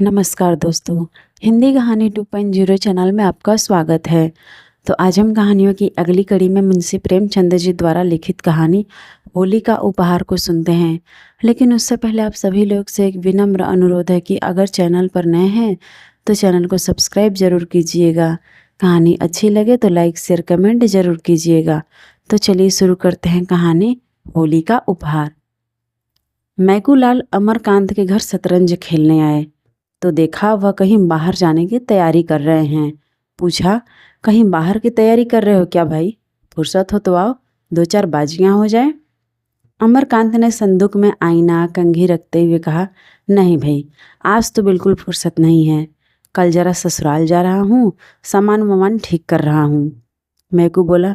नमस्कार दोस्तों, हिंदी कहानी 2.0 चैनल में आपका स्वागत है। तो आज हम कहानियों की अगली कड़ी में मुंशी प्रेमचंद जी द्वारा लिखित कहानी होली का उपहार को सुनते हैं। लेकिन उससे पहले आप सभी लोग से एक विनम्र अनुरोध है कि अगर चैनल पर नए हैं तो चैनल को सब्सक्राइब जरूर कीजिएगा। कहानी अच्छी लगे तो लाइक शेयर कमेंट जरूर कीजिएगा। तो चलिए शुरू करते हैं कहानी होली का उपहार। मैकूलाल अमरकांत के घर शतरंज खेलने आए तो देखा वह कहीं बाहर जाने की तैयारी कर रहे हैं। पूछा, कहीं बाहर की तैयारी कर रहे हो क्या भाई? फुर्सत हो तो आओ, दो चार बाजियां हो जाए। अमरकांत ने संदूक में आईना कंघी रखते हुए कहा, नहीं भाई, आज तो बिल्कुल फुर्सत नहीं है। कल जरा ससुराल जा रहा हूँ, सामान वामान ठीक कर रहा हूँ। मैकू बोला,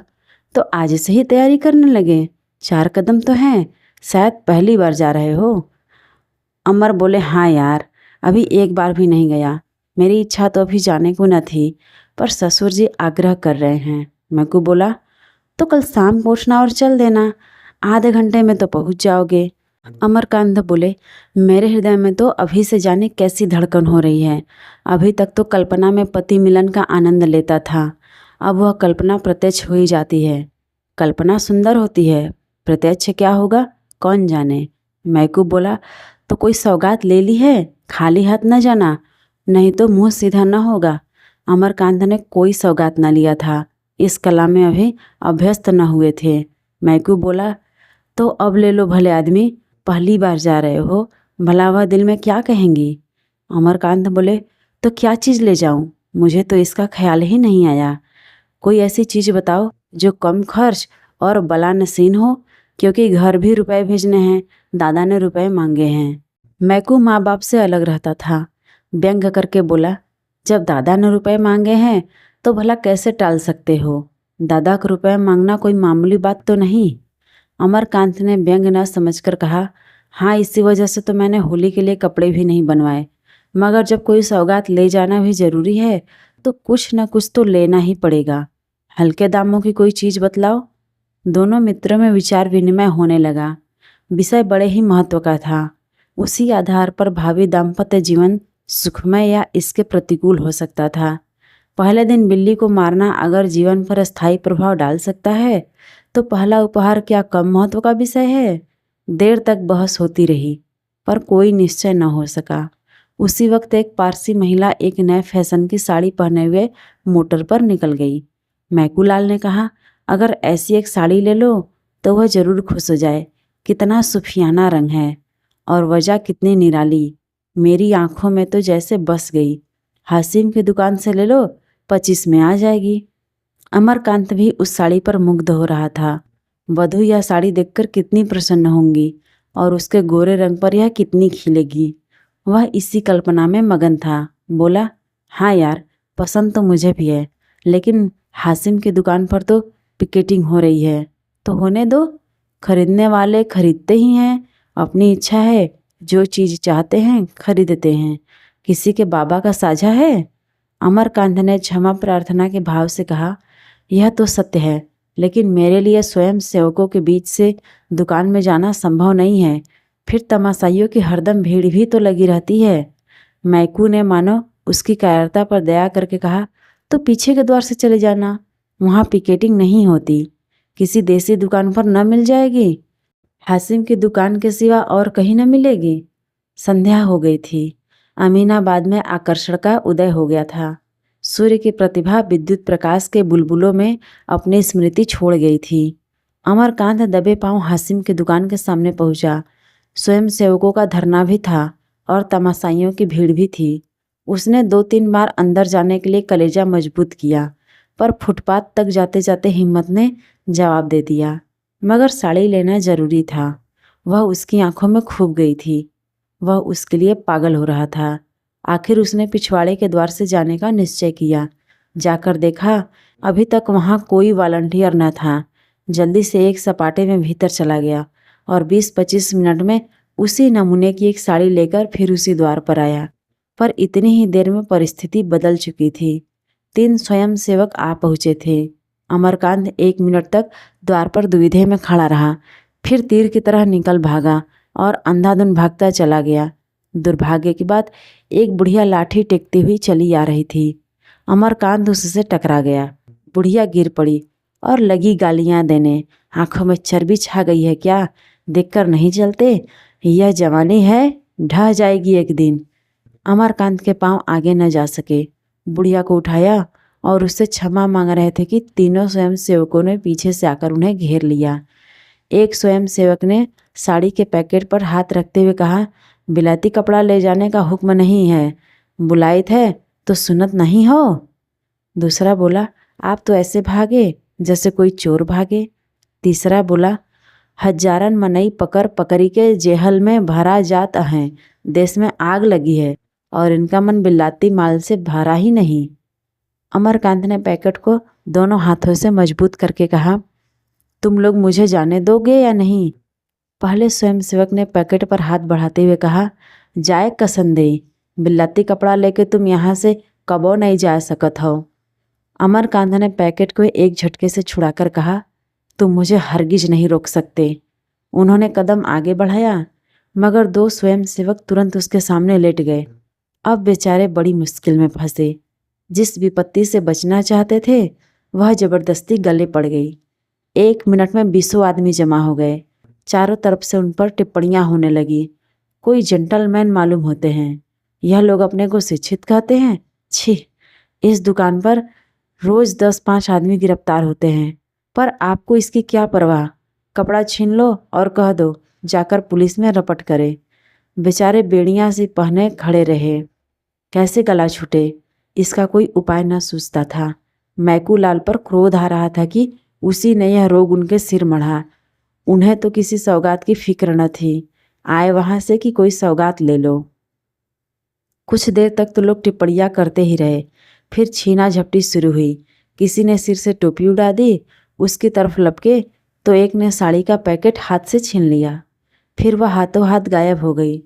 तो आज से ही तैयारी करने लगे? 4 कदम तो हैं, शायद पहली बार जा रहे हो। अमर बोले, हाँ यार, अभी एक बार भी नहीं गया। मेरी इच्छा तो अभी जाने को न थी, पर ससुर जी आग्रह कर रहे हैं। मैकू बोला, तो कल शाम पहुँचना और चल देना, आधे घंटे में तो पहुँच जाओगे। अमरकांत बोले, मेरे हृदय में तो अभी से जाने कैसी धड़कन हो रही है। अभी तक तो कल्पना में पति मिलन का आनंद लेता था, अब वह कल्पना प्रत्यक्ष हो ही जाती है। कल्पना सुंदर होती है, प्रत्यक्ष क्या होगा कौन जाने। मैकू बोला, तो कोई सौगात ले ली है? खाली हाथ न जाना, नहीं तो मुंह सीधा न होगा। अमरकांत ने कोई सौगात न लिया था, इस कला में अभी अभ्यस्त न हुए थे। मैकू बोला, तो अब ले लो भले आदमी, पहली बार जा रहे हो, भला वह दिल में क्या कहेंगी। अमरकांत बोले, तो क्या चीज़ ले जाऊं? मुझे तो इसका ख्याल ही नहीं आया। कोई ऐसी चीज़ बताओ जो कम खर्च और बला नसीन हो, क्योंकि घर भी रुपए भेजने हैं, दादा ने रुपए मांगे हैं। मैकू माँ बाप से अलग रहता था, व्यंग करके बोला, जब दादा ने रुपए मांगे हैं तो भला कैसे टाल सकते हो? दादा को रुपए मांगना कोई मामूली बात तो नहीं। अमरकांत ने व्यंग न समझकर कहा, हाँ, इसी वजह से तो मैंने होली के लिए कपड़े भी नहीं बनवाए। मगर जब कोई सौगात ले जाना भी जरूरी है तो कुछ न कुछ तो लेना ही पड़ेगा। हल्के दामों की कोई चीज़ बतलाओ। दोनों मित्रों में विचार विनिमय होने लगा। विषय बड़े ही महत्व का था। उसी आधार पर भावी दाम्पत्य जीवन सुखमय या इसके प्रतिकूल हो सकता था। पहले दिन बिल्ली को मारना अगर जीवन पर स्थायी प्रभाव डाल सकता है तो पहला उपहार क्या कम महत्व का विषय है? देर तक बहस होती रही, पर कोई निश्चय न हो सका। उसी वक्त एक पारसी महिला एक नए फैशन की साड़ी पहने हुए मोटर पर निकल गई। मैकूलाल ने कहा, अगर ऐसी एक साड़ी ले लो तो वह जरूर खुश हो जाए। कितना सुफियाना रंग है और वजह कितनी निराली, मेरी आंखों में तो जैसे बस गई। हासिम की दुकान से ले लो, 25 में आ जाएगी। अमरकांत भी उस साड़ी पर मुग्ध हो रहा था। वधू यह साड़ी देखकर कितनी प्रसन्न होंगी और उसके गोरे रंग पर यह कितनी खिलेगी। वह इसी कल्पना में मगन था। बोला, हाँ यार, पसंद तो मुझे भी है, लेकिन हासिम की दुकान पर तो पिकेटिंग हो रही है, तो होने दो, खरीदने वाले खरीदते ही हैं। अपनी इच्छा है, जो चीज़ चाहते हैं खरीदते हैं। किसी के बाबा का साझा है? अमरकांत ने क्षमा प्रार्थना के भाव से कहा, यह तो सत्य है, लेकिन मेरे लिए स्वयं सेवकों के बीच से दुकान में जाना संभव नहीं है। फिर तमाशाइयों की हरदम भीड़ भी तो लगी रहती है। मैकू ने मानो उसकी कायरता पर दया करके कहा, तो पीछे के द्वार से चले जाना, वहाँ पिकेटिंग नहीं होती। किसी देसी दुकान पर न मिल जाएगी? हासिम की दुकान के सिवा और कहीं न मिलेगी। संध्या हो गई थी। अमीनाबाद में आकर्षण का उदय हो गया था। सूर्य की प्रतिभा विद्युत प्रकाश के बुलबुलों में अपनी स्मृति छोड़ गई थी। अमरकांत दबे पांव हासिम की दुकान के सामने पहुंचा। स्वयं सेवकों का धरना भी था और तमाशाइयों की भीड़ भी थी। उसने 2-3 बार अंदर जाने के लिए कलेजा मजबूत किया, पर फुटपाथ तक जाते जाते हिम्मत ने जवाब दे दिया। मगर साड़ी लेना जरूरी था। वह उसकी आंखों में खूब गई थी। वह उसके लिए पागल हो रहा था। आखिर उसने पिछवाड़े के द्वार से जाने का निश्चय किया। जाकर देखा, अभी तक वहाँ कोई वॉलंटियर न था। जल्दी से एक सपाटे में भीतर चला गया और 20-25 मिनट में उसी नमूने की एक साड़ी लेकर फिर उसी द्वार पर आया। पर इतनी ही देर में परिस्थिति बदल चुकी थी। 3 स्वयंसेवक आ पहुँचे थे। अमरकांत 1 मिनट तक द्वार पर दुविधा में खड़ा रहा, फिर तीर की तरह निकल भागा और अंधाधुंध भागता चला गया। दुर्भाग्य की बात, एक बुढ़िया लाठी टेकती हुई चली आ रही थी। अमरकांत उससे टकरा गया। बुढ़िया गिर पड़ी और लगी गालियां देने। आंखों में चर्बी छा गई है क्या? देखकर नहीं चलते? यह जवानी है, ढह जाएगी एक दिन। अमरकांत के पांव आगे न जा सके। बुढ़िया को उठाया और उससे क्षमा मांग रहे थे कि तीनों स्वयंसेवकों ने पीछे से आकर उन्हें घेर लिया। एक स्वयंसेवक ने साड़ी के पैकेट पर हाथ रखते हुए कहा, बिलाती कपड़ा ले जाने का हुक्म नहीं है, बुलाई थे तो सुनत नहीं हो। दूसरा बोला, आप तो ऐसे भागे जैसे कोई चोर भागे। तीसरा बोला, हजारन मनई पकड़ पकड़ी के जेहल में भरा जात हैं, देश में आग लगी है और इनका मन बिलाती माल से भरा ही नहीं। अमरकांत ने पैकेट को दोनों हाथों से मजबूत करके कहा, तुम लोग मुझे जाने दोगे या नहीं? पहले स्वयंसेवक ने पैकेट पर हाथ बढ़ाते हुए कहा, जाए कसंदे, बिलाती कपड़ा लेके तुम यहाँ से कबो नहीं जा सकत हो। अमरकांत ने पैकेट को एक झटके से छुड़ाकर कहा, तुम मुझे हरगिज नहीं रोक सकते। उन्होंने कदम आगे बढ़ाया मगर दो स्वयंसेवक तुरंत उसके सामने लेट गए। अब बेचारे बड़ी मुश्किल में फंसे। जिस विपत्ति से बचना चाहते थे वह जबरदस्ती गले पड़ गई। 1 मिनट में 20 आदमी जमा हो गए। चारों तरफ से उन पर टिप्पणियां होने लगी। कोई जेंटलमैन मालूम होते हैं, यह लोग अपने को शिक्षित कहते हैं। छी, इस दुकान पर रोज 10-5 आदमी गिरफ्तार होते हैं, पर आपको इसकी क्या परवाह? कपड़ा छीन लो और कह दो जाकर पुलिस में रपट करे। बेचारे बेड़ियां से पहने खड़े रहे। कैसे गला छूटे, इसका कोई उपाय न सूझता था। मैकूलाल पर क्रोध आ रहा था कि उसी ने यह रोग उनके सिर मढ़ा। उन्हें तो किसी सौगात की फिक्र न थी। आए वहां से कि कोई सौगात ले लो। कुछ देर तक तो लोग टिप्पणियां करते ही रहे। फिर छीना झपटी शुरू हुई। किसी ने सिर से टोपी उड़ा दी, उसकी तरफ लपके तो एक ने साड़ी का पैकेट हाथ से छीन लिया। फिर वह हाथों हाथ गायब हो गई।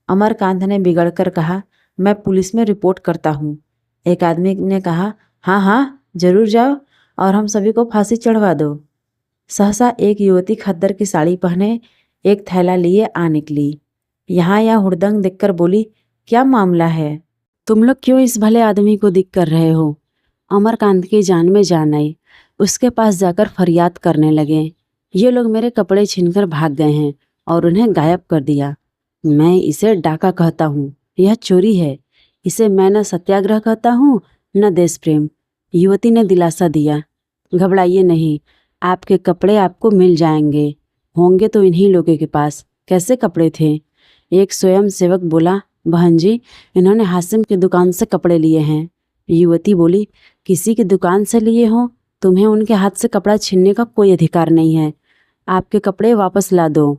अमरकांत ने बिगड़कर कहा, मैं पुलिस में रिपोर्ट करता हूँ। एक आदमी ने कहा, हाँ हाँ जरूर जाओ और हम सभी को फांसी चढ़वा दो। सहसा एक युवती खद्दर की साड़ी पहने एक थैला लिए आ निकली। यहाँ हुड़दंग देखकर बोली, क्या मामला है? तुम लोग क्यों इस भले आदमी को दिख कर रहे हो? अमरकांत की जान में जान आई। उसके पास जाकर फरियाद करने लगे, ये लोग मेरे कपड़े छीनकर भाग गए हैं और उन्हें गायब कर दिया। मैं इसे डाका कहता हूँ, यह चोरी है। इसे मैं न सत्याग्रह कहता हूँ न देश प्रेम। युवती ने दिलासा दिया, घबराइए नहीं, आपके कपड़े आपको मिल जाएंगे। होंगे तो इन्हीं लोगों के पास। कैसे कपड़े थे? एक स्वयं सेवक बोला, बहन जी, इन्होंने हासिम की दुकान से कपड़े लिए हैं। युवती बोली, किसी की दुकान से लिए हो? तुम्हें उनके हाथ से कपड़ा छीनने का कोई अधिकार नहीं है। आपके कपड़े वापस ला दो।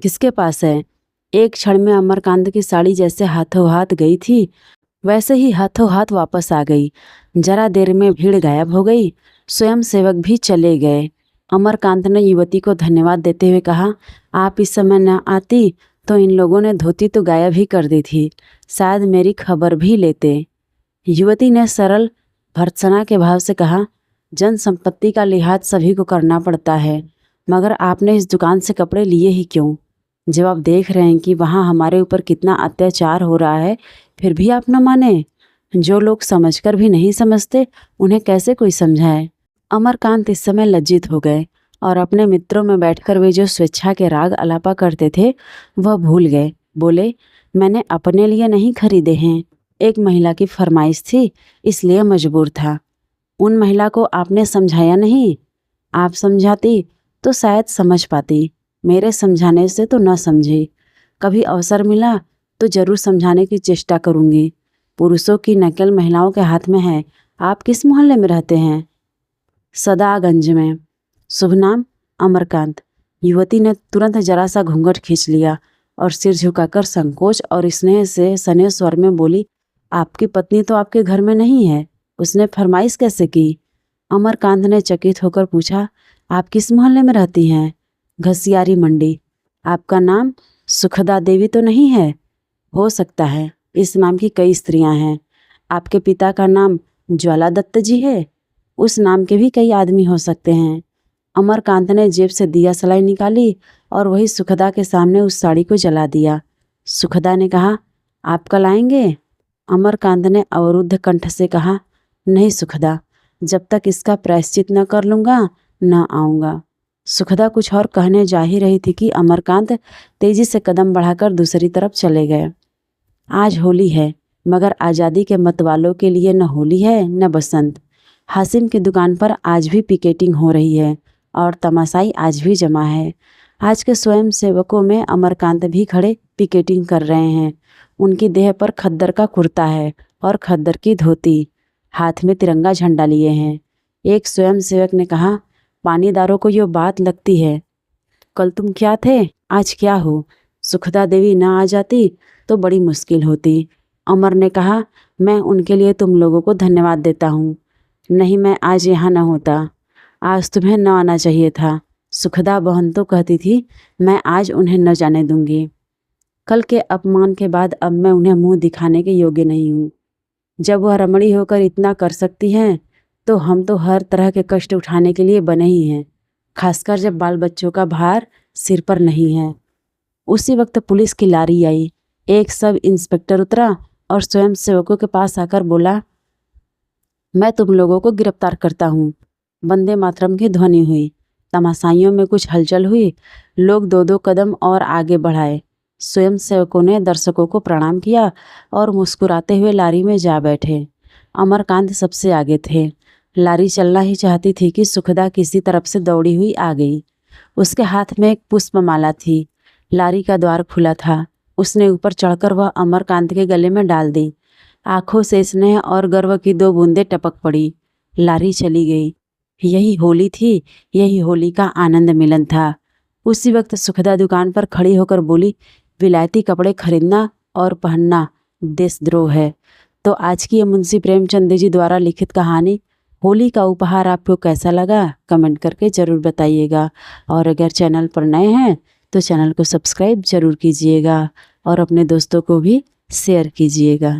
किसके पास है? एक क्षण में अमरकांत की साड़ी जैसे हाथों हाथ गई थी वैसे ही हाथों हाथ वापस आ गई। जरा देर में भीड़ गायब हो गई। स्वयं सेवक भी चले गए। अमरकांत ने युवती को धन्यवाद देते हुए कहा, आप इस समय न आती तो इन लोगों ने धोती तो गायब ही कर दी थी, शायद मेरी खबर भी लेते। युवती ने सरल भर्त्सना के भाव से कहा, जन संपत्ति का लिहाज सभी को करना पड़ता है, मगर आपने इस दुकान से कपड़े लिए ही क्यों? जब आप देख रहे हैं कि वहाँ हमारे ऊपर कितना अत्याचार हो रहा है, फिर भी आप न माने। जो लोग समझकर भी नहीं समझते उन्हें कैसे कोई समझाए? अमरकांत इस समय लज्जित हो गए और अपने मित्रों में बैठकर वे जो स्वेच्छा के राग अलापा करते थे वह भूल गए। बोले, मैंने अपने लिए नहीं खरीदे हैं, एक महिला की फरमाइश थी इसलिए मजबूर था। उन महिला को आपने समझाया नहीं? आप समझाती तो शायद समझ पाती, मेरे समझाने से तो न समझी। कभी अवसर मिला तो जरूर समझाने की चेष्टा करूंगी। पुरुषों की नकल महिलाओं के हाथ में है। आप किस मोहल्ले में रहते हैं? सदागंज में। शुभ नाम? अमरकांत। युवती ने तुरंत जरा सा घूंघट खींच लिया और सिर झुकाकर संकोच और स्नेह से सने स्वर में बोली, आपकी पत्नी तो आपके घर में नहीं है, उसने फरमाइश कैसे की? अमरकांत ने चकित होकर पूछा, आप किस मोहल्ले में रहती हैं? घसियारी मंडी। आपका नाम सुखदा देवी तो नहीं है? हो सकता है, इस नाम की कई स्त्रियां हैं। आपके पिता का नाम ज्वाला दत्त जी है? उस नाम के भी कई आदमी हो सकते हैं। अमरकांत ने जेब से दिया सलाई निकाली और वही सुखदा के सामने उस साड़ी को जला दिया। सुखदा ने कहा, आप कल आएंगे? अमरकांत ने अवरुद्ध कंठ से कहा। नहीं सुखदा, जब तक इसका प्रायश्चित न कर लूँगा न आऊँगा। सुखदा कुछ और कहने जा ही रही थी कि अमरकांत तेजी से कदम बढ़ाकर दूसरी तरफ चले गए। आज होली है, मगर आज़ादी के मतवालों के लिए न होली है न बसंत। हासिम की दुकान पर आज भी पिकेटिंग हो रही है और तमाशाई आज भी जमा है। आज के स्वयं सेवकों में अमरकांत भी खड़े पिकेटिंग कर रहे हैं। उनकी देह पर खद्दर का कुर्ता है और खद्दर की धोती, हाथ में तिरंगा झंडा लिए हैं। एक स्वयं सेवक ने कहा, पानीदारों को ये बात लगती है, कल तुम क्या थे आज क्या हो? सुखदा देवी ना आ जाती तो बड़ी मुश्किल होती। अमर ने कहा, मैं उनके लिए तुम लोगों को धन्यवाद देता हूँ, नहीं मैं आज यहाँ न होता। आज तुम्हें न आना चाहिए था। सुखदा बहन तो कहती थी मैं आज उन्हें न जाने दूंगी। कल के अपमान के बाद अब मैं उन्हें मुंह दिखाने के योग्य नहीं हूँ। जब वह रमणी होकर इतना कर सकती हैं तो हम तो हर तरह के कष्ट उठाने के लिए बने ही हैं, खासकर जब बाल बच्चों का भार सिर पर नहीं है। उसी वक्त पुलिस की लारी आई। एक सब इंस्पेक्टर उतरा और स्वयं सेवकों के पास आकर बोला, मैं तुम लोगों को गिरफ्तार करता हूँ। वंदे मातरम की ध्वनि हुई। तमाशाइयों में कुछ हलचल हुई। लोग दो दो कदम और आगे बढ़ाए। स्वयं सेवकों ने दर्शकों को प्रणाम किया और मुस्कुराते हुए लारी में जा बैठे। अमरकांत सबसे आगे थे। लारी चलना ही चाहती थी कि सुखदा किसी तरफ से दौड़ी हुई आ गई। उसके हाथ में एक पुष्पमाला थी। लारी का द्वार खुला था। उसने ऊपर चढ़कर वह अमरकांत के गले में डाल दी। आंखों से स्नेह और गर्व की दो बूंदें टपक पड़ी। लारी चली गई। यही होली थी, यही होली का आनंद मिलन था। उसी वक्त सुखदा दुकान पर खड़ी होकर बोली, विलायती कपड़े खरीदना और पहनना देशद्रोह है। तो आज की ये मुंशी प्रेमचंद जी द्वारा लिखित कहानी होली का उपहार आपको कैसा लगा कमेंट करके ज़रूर बताइएगा। और अगर चैनल पर नए हैं तो चैनल को सब्सक्राइब ज़रूर कीजिएगा और अपने दोस्तों को भी शेयर कीजिएगा।